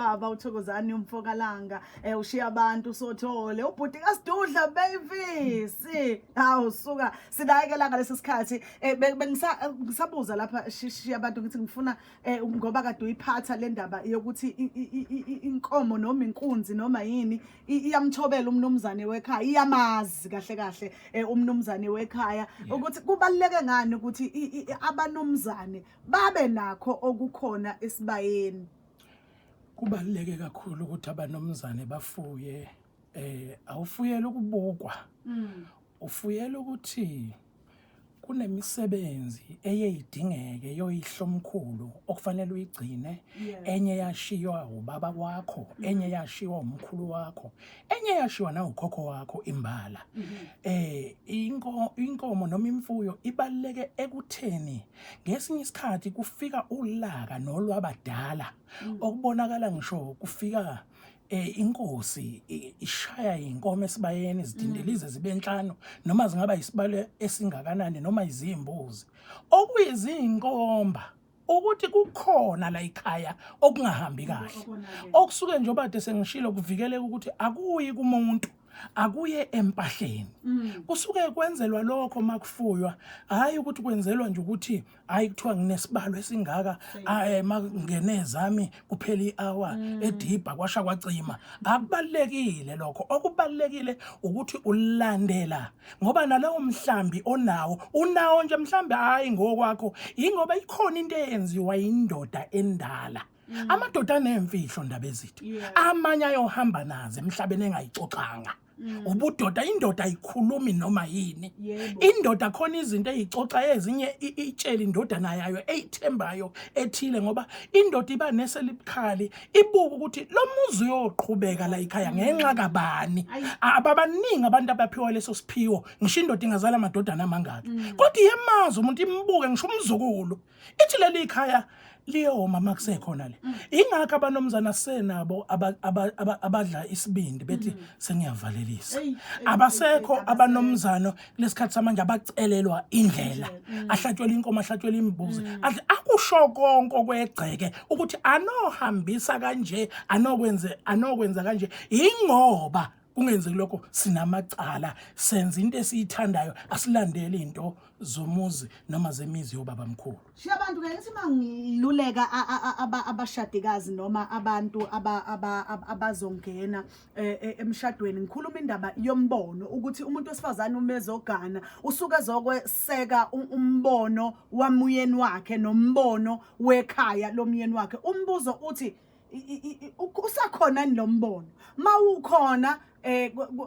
ubaba uThokozani umfokalanga ushiya abantu sothole ubhuti kaSidudla beyivisi hawu suka sinayekela ngalesi sikhathi bengisabuza lapha shishiya abantu ngithi ngifuna ngoba kade uyiphatha le ndaba yokuthi inkomo noma inkunzi noma yini iyamthobela umnumzane wekhaya iyamazi kahle kahle umnumzane wekhaya ukuthi kubaluleke ngani ukuthi abanumzane babe nakho okukhona esibayeni. Kubaluleke kakhulu ukuthi abanomzane bafuye awufuyela ukubukwa ufuyela ukuthi kunemisebenzi eyidingeke yoyihlomkhulu okufanele uyigcine enye yashiywa ubaba wakho enye yashiywa umkhulu wakho enye yashiywa na ukhokho wakho imbala inkomo noma imfuyo ibaluleke ekutheni ngesinye isikhathi kufika ulaka nolwabadala okubonakala ngisho kufika inkosi ishaya inkomo esibayeni izidindelize zibe nhlanu noma zingaba isibalo esingakanani noma izimbuzi okuyizinkomba ukuthi kukhona la ekhaya okungahambi kahle okusuke nje obade sengishilo kuvikeleka ukuthi akuyi kumuntu akuye empahleni kusuke kwenzelwa lokho makufuywa hayi ukuthi kwenzelwa nje ukuthi hayi kuthiwa nginesibalo esingaka makungenezami kuphela ihour edibha kwasha kwacima akubalekile lokho okubalekile ukuthi ulandela ngoba nalowo mhlambi unawo nje mhlambi hayi ngokwakho ingoba ikhona into eyenziwa indoda endala amadoda anemfihlo ndaba ezithu amanye ayohamba nazo emhlabeni engayixoxanga ubudoda indoda ayikhulumi noma yini indoda khona izinto ezicoxa ezinye itshela indodana yayo eyithembayo ethile ngoba indoda iba neselibukhali ibuka ukuthi lo muzi uyoqhubeka la ekhaya ngenxa kabani ababaningi abantu abaphiwa leso siphiwo ngisho indoda ingazala amadodana amangaki kodwa yemazi umuntu imbuke ngisho umzukulu ithi leli ekhaya liyo mama kusekhona le ingakho abanomzana senabo abadla isibindi bethi sengiyavalelisa abasekho abanomzana lesikhathi samanje abacelelwa indlela ahlatshwela inkomo ahlatshwela imbuzi akusho konke kwegceke ukuthi anohambisa kanje anokwenza kanje ingoba kungenzeki lokho sinamacala senza into esiyithandayo asilandele into zomuzi noma zemizi yobaba mkhulu. Shiya abantu ke ngithi mangiluleka abashadikazi noma abantu abazongena emshadweni ngikhuluma indaba yombono ukuthi umuntu wesifazane umezogana usuke ezokweseka umbono wamuyeni wakhe nombono wekhaya lomyeni wakhe umbuzo uthi usakhona lombono mawukhona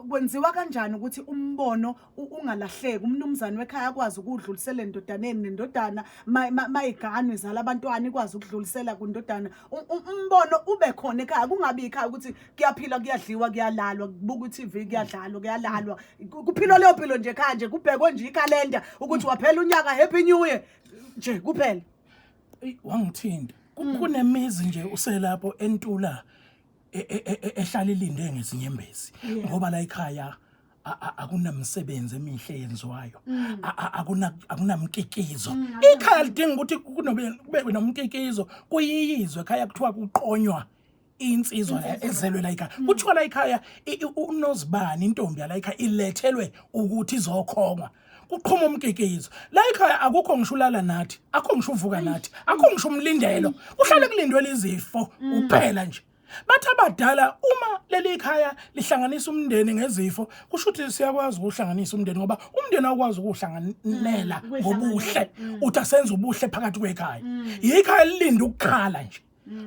kwenziwa kanjani ukuthi umbono ungalahleki umnumzane wekhaya akwazi ukudlulisela endodaneni nendodana mayigana izala abantwana ikwazi ukudlulisela kundodana umbono ube khona ekhaya kungabi ekhaya ukuthi kuyaphila kuyadliwa kuyalalwa kubuka uTV kuyadlalwa kuyalalwa kuphila leyo philo nje ekhaya nje kubhekwe nje ikhalenda ukuthi waphela unyaka happy new year nje kuphela wangithinta kunemizi nje uselapho entula ehlala ilinde ngezinyembezi ngoba la ekhaya akunamsebenzi emihle yenziwayo akunamkikizo ikhaya lidinga ukuthi kube nomkikizo kuyiyizwe ekhaya kuthiwa kuqonywa insizwa ezelwe la ekhaya kuthiwa la ekhaya unozibani intombi la ekhaya ilethelwe ukuthi izokhonga kuqhuma umkekezo la ekhaya akukho ngishulala nathi akho ngishuvuka nathi akho ngisho umlindelo uhlale kulindwe izifo uphela nje bathi abadala uma leli ekhaya lihlanganisa umndeni ngezifo kusho ukuthi siyakwazi ukuhlanganisa umndeni ngoba umndeni awukwazi ukuhlanganela ngobuhle uthi asenze ubuhle phakathi kwekhaya ikhaya lilinda ukukhala nje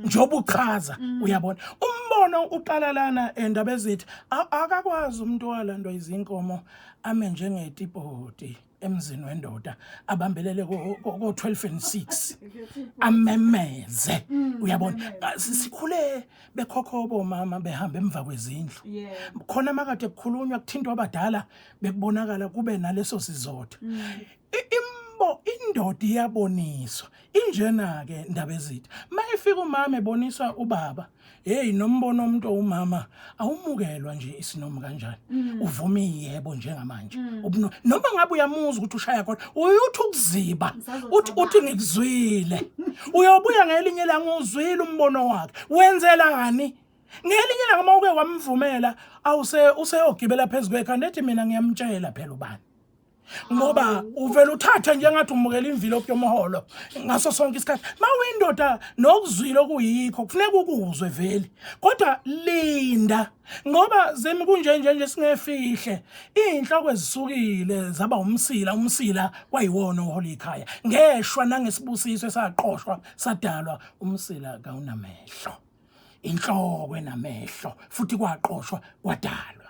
njoba uchaza uyabona umbono uqala lana endaba ezithi akakwazi umuntu walandwa izinkomo ame njengetipoti emzini wendoda abambelele ko 12 and 6 amemeze uyabona sikhule bekhokhobo mama behamba emva kwezindlu khona makade kukhulunywa kuthintwa abadala bekubonakala kube naleso sizotha indoda iyaboniswa injena ke indaba ezithi mayifika umama eboniswa ubaba hey nombono umuntu umama awumukelwa nje isinomo kanjani uvuma iyebo njengamanje noma ngabe uyamuzwa ukuthi ushaya khona uyuthi ukuziba uthi ngikuzwile uyobuya ngelinye ilanga uzwile umbono wakhe wenzela ngani ngelinye ilanga mawuke wamvumela useyogibela phezulu kwekhanda ethi mina ngiyamtshela phela ubani ngoba uvela uthatha njengathi umukela imvilophi yomholo ngaso sonke isikhathi mawuyindoda nokuzwile okuyikho kufuneka ukuzwe vele kodwa linda ngoba zemi kunje singefihle inhloko ezisukile zaba umsila kwayiwona uholi ekhaya ngeshwa nangesibusiso esaqoshwa sadalwa umsila kawunamehlo inhloko enamehlo futhi kwaqoshwa kwadalwa